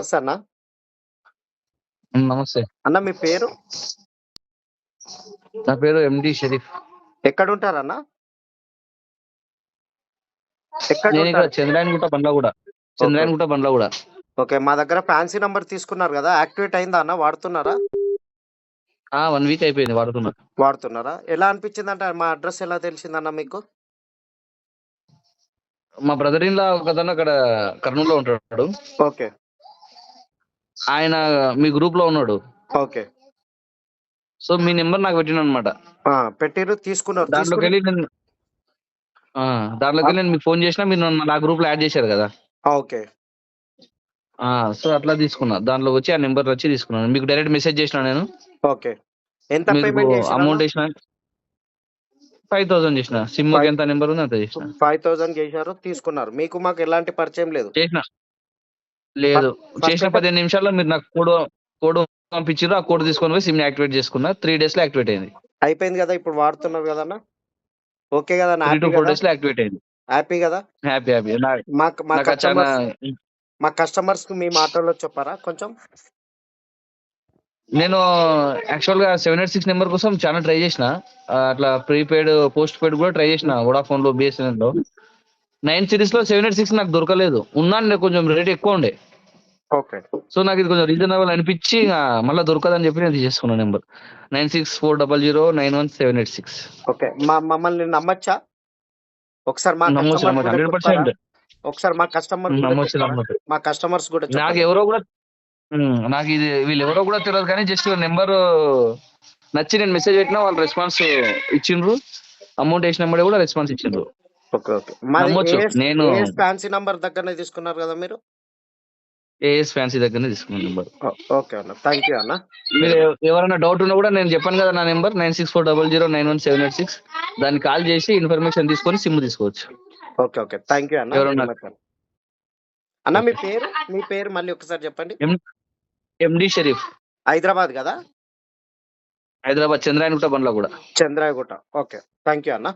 నమస్తే అన్న. నమస్తే అన్న మీ పేరు? నా పేరు ఎండి షరీఫ్. ఎక్కడుంటారన్న? నేను ఇక్కడ ఎక్కడుంటారు? చంద్రాయనగుట్ట బండ్లగూడ. ఓకే. మా దగ్గర ఫ్యాన్సీ నంబర్ తీసుకున్నారు గదా! యాక్టివేట్ అయిందా అన్న? వాడుతున్నారా? 1 వీక్ అయిపోయింది వాడుతున్నా. వాడుతున్నారా? ఎలా అనిపించిందంటే మా అడ్రెస్ ఎలా తెలిసిందన్న మీకు? మా బ్రదర్ ఇన్ లా ఒకతను అక్కడ కర్నూలులో ఉంటాడు. ఓకే. ఆయన మీ గ్రూప్ లో ఉన్నాడు. ఓకే. సో మీ నెంబర్ నాకు పెట్టిండన్నమాట. పెట్టిర్రు తీసుకున్నారు. దాంట్లోకెళ్ళి నేను మీకు ఫోన్ చేసినా, మీరు నా గ్రూప్ లో యాడ్ చేశారు కదా. ఓకే. సో అట్లా తీసుకున్నా. దాంట్లో వచ్చి ఆ నెంబర్ వచ్చి తీసుకున్నాను. మీకు డైరెక్ట్ మెసేజ్ చేసిన నేను. ఓకే. ఎంత మీకు పేమెంట్ చేసిరన్న? అమౌంట్ వేసిన 5,000 చేసిన. సిమ్ కి ఎంత నెంబర్ ఉంది అంత చేసిన. 5,000 చేశారు, తీసుకున్నారు. మీకు మాకు ఎలాంటి పరిచయం లేదు. లేదు చేసిన 15 నిమిషాల్లో మీరు నాకు కోడ్ పంపించారు. ఆ కోడ్ తీసుకొని పోయి సిమ్ యాక్టివేట్ చేసుకున్నా. 3 days లో యాక్టివేట్ అయింది. అయిపోయింది కదా, ఇప్పుడు వాడుతున్నారు కదన్న. ఓకే కదా, 3 to 4 days లో యాక్టివేట్ అయింది. హ్యాపీ కదా? హ్యాపీ. మా కస్టమర్స్ మీ మాటల్లో చెప్పారా కొంచెం? నేను యాక్చువల్ గా 786 నెంబర్ కోసం చాలా ట్రై చేసిన. అట్లా ప్రీపెయిడ్ పోస్ట్ పెయిడ్ కూడా ట్రై చేసిన. వోడాఫోన్ లో, బిఎస్ఎన్ఎల్ లో. 9 సిరీస్ లో 786 నాకు దొరకలేదు. ఉన్నాను, కొంచెం రేట్ ఎక్కువ ఉండే. ఓకే. సో నాకు ఇది కొంచెం రీజనబుల్ అనిపించి మళ్ళీ దొరకదని చెప్పి నేను తీసేసుకున్నా నెంబర్ 9640091786. ఓకే. మమ్మల్ని నమ్మచ్చా? ఒకసారి మా నమ్మొచ్చు 100%. ఒకసారి మా కస్టమర్స్ కూడా నాకు ఇది వీళ్ళెవరో కూడా తెలియదు, కానీ జస్ట్ నెంబర్ నచ్చి నేను మెసేజ్ పెట్టినా వాళ్ళు రెస్పాన్స్ ఇచ్చిండ్రు. అమౌంట్ వేసిన నెంబర్ కూడా రెస్పాన్స్ ఇచ్చిండ్రు. నమ్మొచ్చు. నేను ఫ్యాన్సీ నంబర్ దగ్గరనే తీసుకున్నారు కదా మీరు? ఏఎస్ ఫ్యాన్సీ దగ్గరనే తీసుకున్నాను నెంబర్. ఓకే అన్న, థ్యాంక్ యూ అన్న. మీరు ఎవరైనా డౌట్ ఉన్నా కూడా నేను చెప్పాను కదా, నా నెంబర్ 9640091786. దాన్ని కాల్ చేసి ఇన్ఫర్మేషన్ తీసుకొని సిమ్ తీసుకోవచ్చు. ఓకే. ఓకే, థ్యాంక్ యూ అన్న. అన్న మీ పేరు మళ్ళీ ఒకసారి చెప్పండి. ఎండి షరీఫ్. హైదరాబాద్ కదా? Hyderabad Chandrayangutta Bandlaguda. Okay, thank you అన్న.